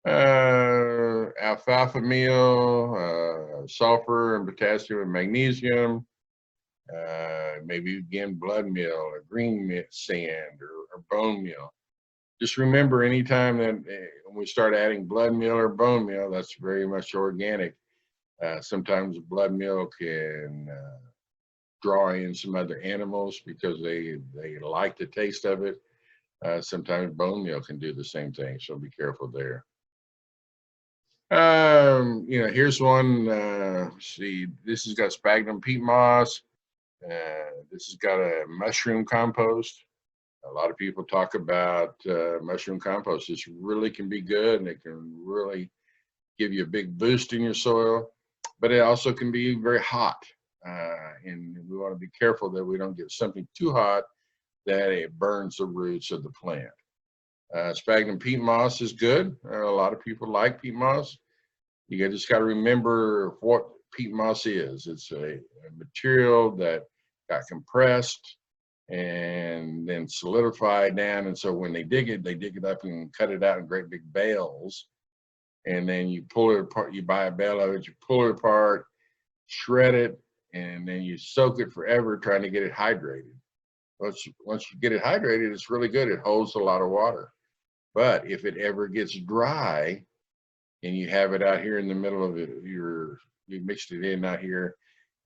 Alfalfa meal, sulfur and potassium and magnesium. Maybe again blood meal or green sand or bone meal. Just remember, anytime that when we start adding blood meal or bone meal, that's very much organic. Sometimes blood meal can draw in some other animals because they like the taste of it. Sometimes bone meal can do the same thing, so be careful there. Here's one. See, this has got sphagnum peat moss. This has got a mushroom compost. A lot of people talk about mushroom compost. This really can be good, and it can really give you a big boost in your soil, but it also can be very hot. And we want to be careful that we don't get something too hot that it burns the roots of the plant. Sphagnum peat moss is good. A lot of people like peat moss. You just got to remember what peat moss is. It's a material that got compressed and then solidified down. And so when they dig it up and cut it out in great big bales. And then you pull it apart. You buy a bale of it, you pull it apart, shred it, and then you soak it forever trying to get it hydrated. Once you get it hydrated, it's really good. It holds a lot of water. But if it ever gets dry and you have it out here in the middle of it, you mixed it in out here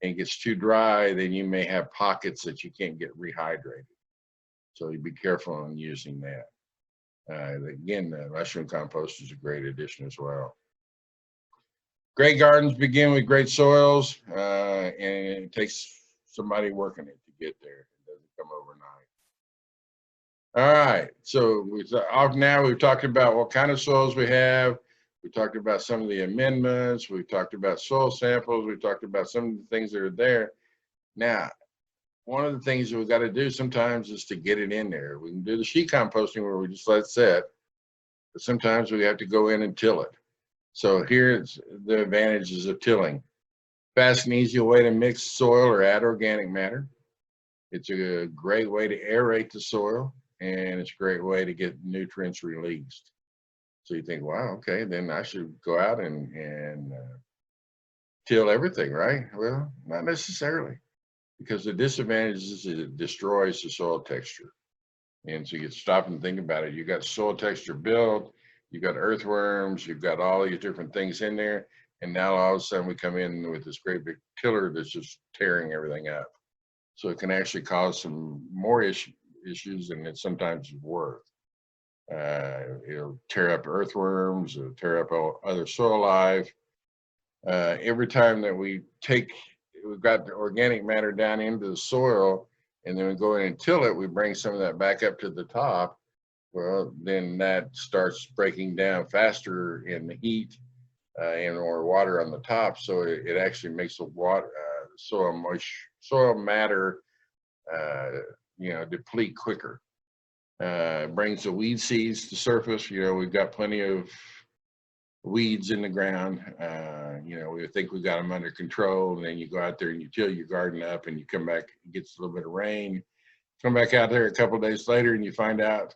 and it gets too dry, then you may have pockets that you can't get rehydrated. So you be careful on using that. Again, the mushroom compost is a great addition as well. Great gardens begin with great soils, and it takes somebody working it to get there. It doesn't come overnight. All right, so we've talked about what kind of soils we have. We talked about some of the amendments. We talked about soil samples. We talked about some of the things that are there. Now, one of the things that we've got to do sometimes is to get it in there. We can do the sheet composting where we just let it sit, but sometimes we have to go in and till it. So here's the advantages of tilling. Fast and easy way to mix soil or add organic matter. It's a great way to aerate the soil, and it's a great way to get nutrients released. So you think, wow, okay, then I should go out and till everything, right? Well, not necessarily, because the disadvantage is it destroys the soil texture. And so you stop and think about it. You got soil texture built, you've got earthworms, you've got all these different things in there. And now all of a sudden we come in with this great big tiller that's just tearing everything up. So it can actually cause some more issues than it sometimes is worth. It'll tear up earthworms, it'll tear up other soil life. Every time that we've got the organic matter down into the soil, and then we go in and till it, we bring some of that back up to the top. Well, then that starts breaking down faster in the heat and or water on the top, so it actually makes the water soil matter deplete quicker. Brings the weed seeds to surface. You know, we've got plenty of weeds in the ground. You know, we think we got them under control, and then you go out there and you till your garden up, and you come back, it gets a little bit of rain, come back out there a couple of days later, and you find out,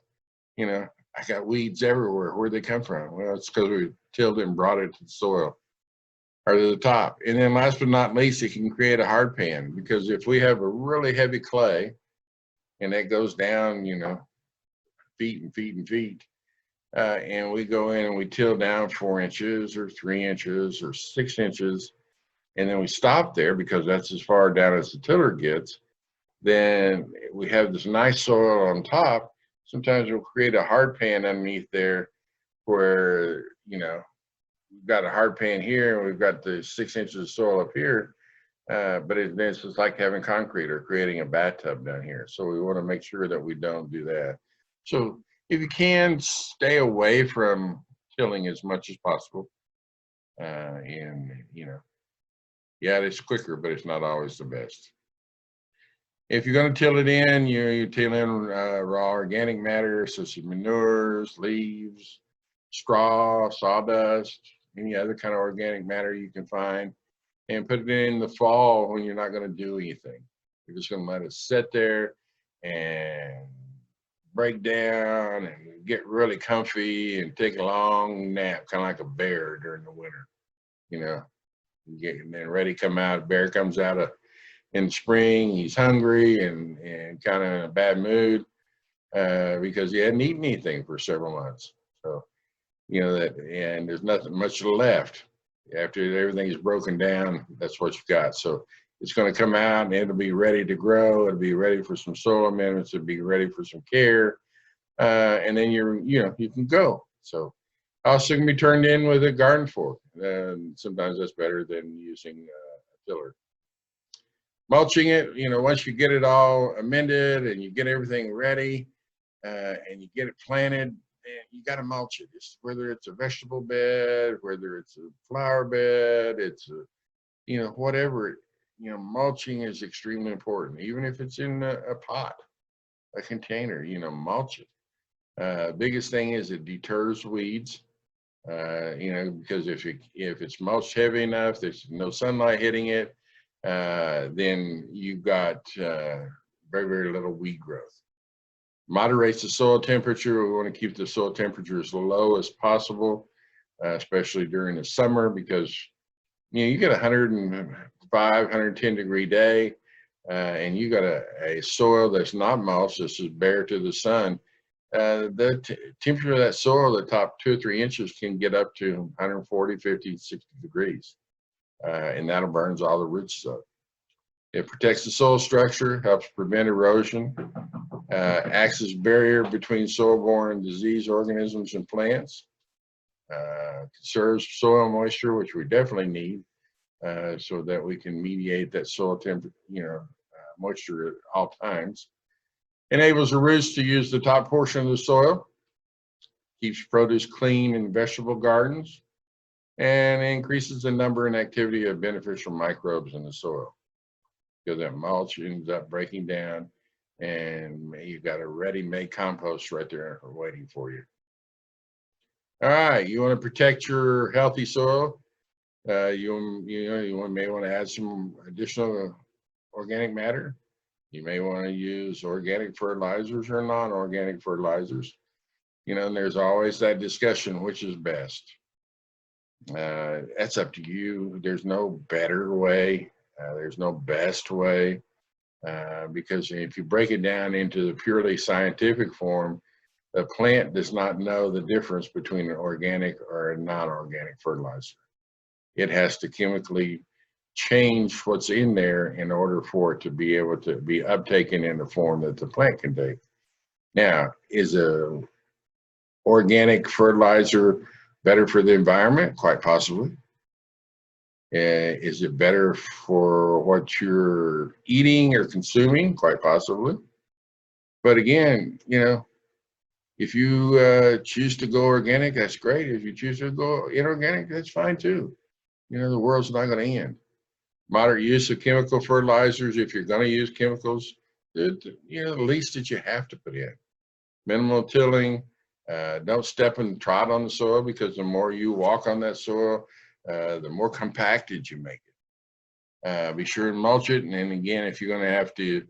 you know, I got weeds everywhere. Where'd they come from? Well, it's because we tilled and brought it to the soil or to the top. And then last but not least, it can create a hard pan, because if we have a really heavy clay and that goes down, you know, feet and feet and feet, and we go in and we till down 4 inches or 3 inches or 6 inches, and then we stop there because that's as far down as the tiller gets, then we have this nice soil on top. Sometimes we'll create a hard pan underneath there where, you know, we've got a hard pan here and we've got the 6 inches of soil up here, but it's just like having concrete or creating a bathtub down here. So we want to make sure that we don't do that. So if you can, stay away from tilling as much as possible. And, you know, yeah, it's quicker, but it's not always the best. If you're going to till it in, you till in raw organic matter, such as manures, leaves, straw, sawdust, any other kind of organic matter you can find, and put it in the fall when you're not going to do anything. You're just going to let it sit there and break down and get really comfy and take a long nap, kind of like a bear during the winter. You know, and then ready to come out. Bear comes out in the spring. He's hungry and kind of in a bad mood because he hadn't eaten anything for several months. So, you know, that, and there's nothing much left. After everything is broken down, that's what you got. So it's going to come out and it'll be ready to grow. It'll be ready for some soil amendments. It'll be ready for some care. And then you can go. So also can be turned in with a garden fork. Sometimes that's better than using a tiller. Mulching it, you know, once you get it all amended and you get everything ready and you get it planted, you got to mulch it. Whether it's a vegetable bed, whether it's a flower bed, it's a, you know, whatever, you know, mulching is extremely important. Even if it's in a pot, a container, you know, mulch it. Biggest thing is it deters weeds. You know, because if it's mulched heavy enough, there's no sunlight hitting it, then you've got very, very little weed growth. Moderates the soil temperature. We want to keep the soil temperature as low as possible, especially during the summer, because, you know, you get 105, 110 degree day, and you got a soil that's not mulched, this is bare to the sun. The temperature of that soil, the top 2 or 3 inches, can get up to 140, 50, 60 degrees, and that'll burns all the roots up. It protects the soil structure, helps prevent erosion, acts as a barrier between soil-borne disease organisms and plants, conserves soil moisture, which we definitely need, so that we can mediate that soil temperature, you know, moisture at all times. Enables the roots to use the top portion of the soil, keeps produce clean in vegetable gardens, and increases the number and activity of beneficial microbes in the soil. Because that mulch ends up breaking down, and you've got a ready-made compost right there waiting for you. All right, you want to protect your healthy soil. You may want to add some additional organic matter. You may want to use organic fertilizers or non-organic fertilizers. You know, and there's always that discussion, which is best. That's up to you. There's no better way. There's no best way. Because if you break it down into the purely scientific form, the plant does not know the difference between an organic or a non-organic fertilizer. It has to chemically change what's in there in order for it to be able to be uptaken in the form that the plant can take. Now, is a organic fertilizer better for the environment? Quite possibly. Is it better for what you're eating or consuming? Quite possibly. But again, you know, if you choose to go organic, that's great. If you choose to go inorganic, that's fine too. You know, the world's not going to end. Moderate use of chemical fertilizers, if you're going to use chemicals, you know, the least that you have to put in. minimal tilling. Don't step and trot on the soil, because the more you walk on that soil, the more compacted you make it. Be sure and mulch it. And then again, if you're going to have to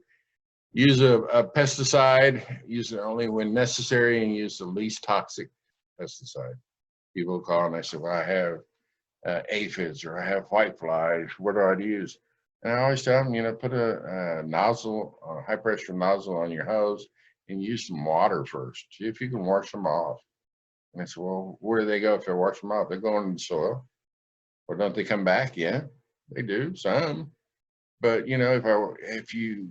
use a pesticide, use it only when necessary, and use the least toxic pesticide. People call and they say, well, I have aphids or I have whiteflies. What do I use? And I always tell them, put a nozzle, a high pressure nozzle on your hose and use some water first. See if you can wash them off. And I said, well, where do they go if I wash them off? They're going in the soil. Or don't they come back? Yeah, they do, some. But if you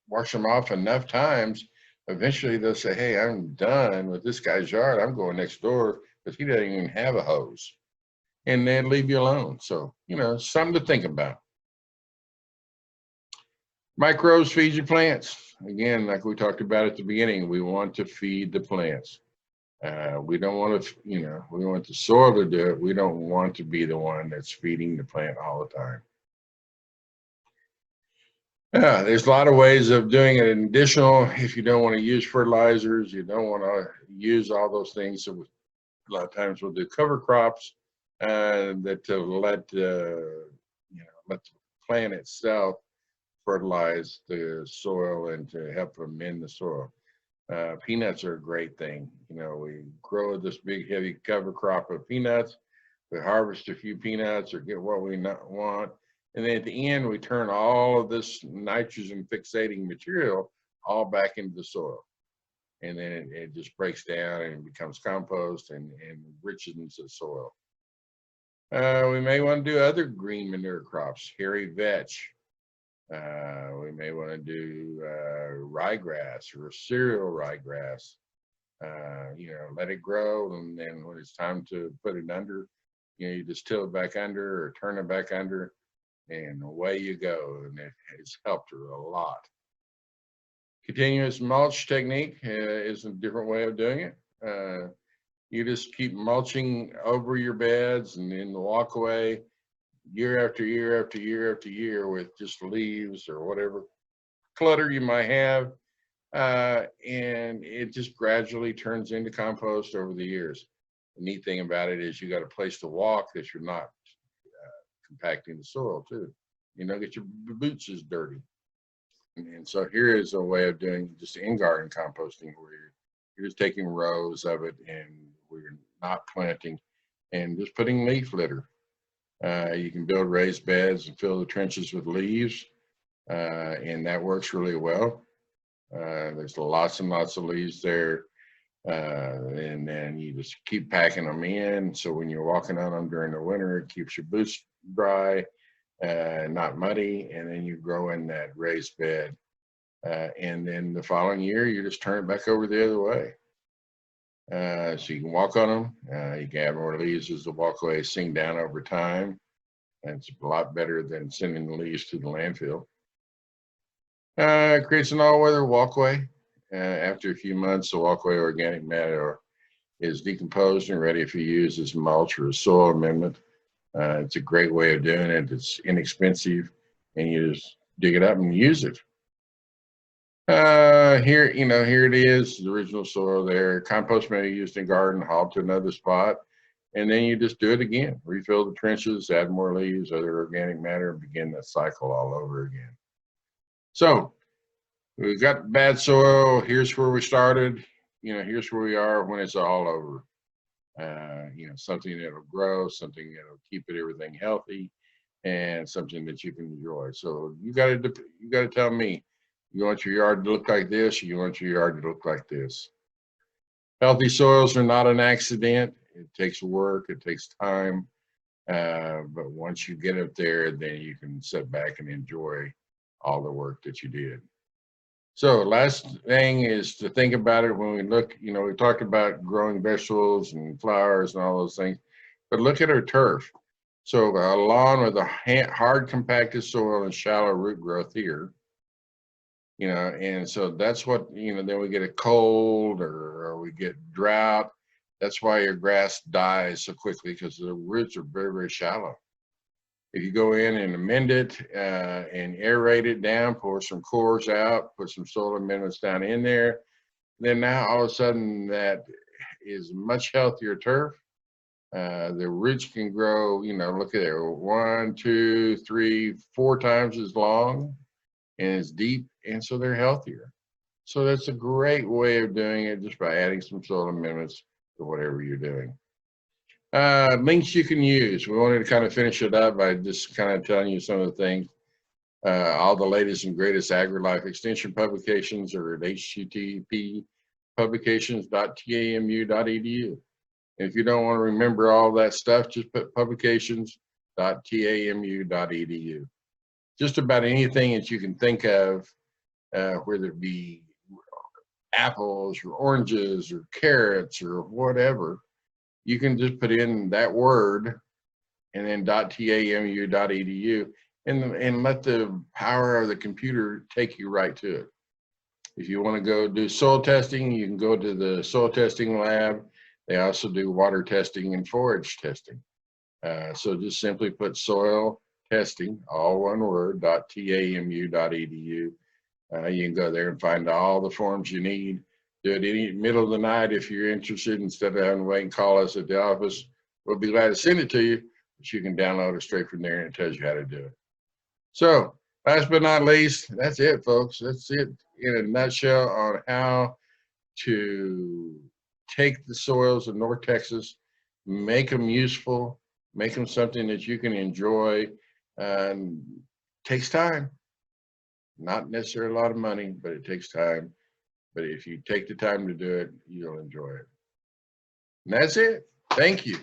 wash them off enough times, eventually they'll say, hey, I'm done with this guy's yard. I'm going next door, because he doesn't even have a hose. And then leave you alone. So, something to think about. Microbes feed your plants. Again, like we talked about at the beginning, we want to feed the plants. We don't want to, we want the soil to do it. We don't want to be the one that's feeding the plant all the time. There's a lot of ways of doing it. Additional, if you don't want to use fertilizers, you don't want to use all those things. So a lot of times we'll do cover crops that let the plant itself fertilize the soil and to help amend the soil. Peanuts are a great thing. We grow this big heavy cover crop of peanuts. We harvest a few peanuts or get what we want. And then at the end, we turn all of this nitrogen fixating material all back into the soil. And then it just breaks down and becomes compost and enriches the soil. We may want to do other green manure crops, hairy vetch. We may want to do ryegrass or cereal ryegrass. Let it grow, and then when it's time to put it under, you just till it back under or turn it back under, and away you go. And it has helped her a lot. Continuous mulch technique is a different way of doing it. You just keep mulching over your beds and in the walkway year after year after year after year with just leaves or whatever clutter you might have. And it just gradually turns into compost over the years. The neat thing about it is you got a place to walk that you're not compacting the soil too. Get your boots as dirty. And so here is a way of doing just in-garden composting, where you're just taking rows of it and we're not planting and just putting leaf litter. You can build raised beds and fill the trenches with leaves, and that works really well. There's lots and lots of leaves there, and then you just keep packing them in. So when you're walking on them during the winter, it keeps your boots dry, not muddy, and then you grow in that raised bed. And then the following year, you just turn it back over the other way. So you can walk on them. You can add more leaves as the walkway sink down over time. And it's a lot better than sending the leaves to the landfill. It creates an all-weather walkway. After a few months, the walkway organic matter is decomposed and ready for use as mulch or a soil amendment. It's a great way of doing it. It's inexpensive, and you just dig it up and use it. Here it is, the original soil there. Compost may be used in garden, hauled to another spot, and then you just do it again. Refill the trenches, add more leaves, other organic matter, and begin that cycle all over again. So we've got bad soil. Here's where we started. Here's where we are when it's all over. Something that'll grow, something that'll keep everything healthy, and something that you can enjoy. So you got to tell me, you want your yard to look like this, or you want your yard to look like this. Healthy soils are not an accident. It takes work, it takes time, but once you get up there, then you can sit back and enjoy all the work that you did. So last thing is to think about it when we look, we talked about growing vegetables and flowers and all those things, but look at our turf. So a lawn with a hard compacted soil and shallow root growth here, and so that's what, then we get a cold or we get drought. That's why your grass dies so quickly, because the roots are very, very shallow. If you go in and amend it and aerate it down, pour some cores out, put some soil amendments down in there, then now all of a sudden that is much healthier turf. The roots can grow, you know, look at it, 1, 2, 3, 4 times as long and as deep, and so they're healthier. So that's a great way of doing it, just by adding some soil amendments to whatever you're doing. Links you can use. We wanted to kind of finish it up by just kind of telling you some of the things. All the latest and greatest AgriLife Extension publications are at http://publications.tamu.edu. If you don't want to remember all that stuff, just put publications.tamu.edu. Just about anything that you can think of, whether it be apples or oranges or carrots or whatever, you can just put in that word and then .tamu.edu and let the power of the computer take you right to it. If you want to go do soil testing, you can go to the soil testing lab. They also do water testing and forage testing. So just simply put soil testing, all one word, .tamu.edu. You can go there and find all the forms you need. Do it any middle of the night if you're interested, instead of having to wait and call us at the office. We'll be glad to send it to you, but you can download it straight from there and it tells you how to do it. So last but not least, that's it, folks. That's it in a nutshell on how to take the soils of North Texas, make them useful, make them something that you can enjoy. Takes time, not necessarily a lot of money, but it takes time. But if you take the time to do it, you'll enjoy it. And that's it. Thank you.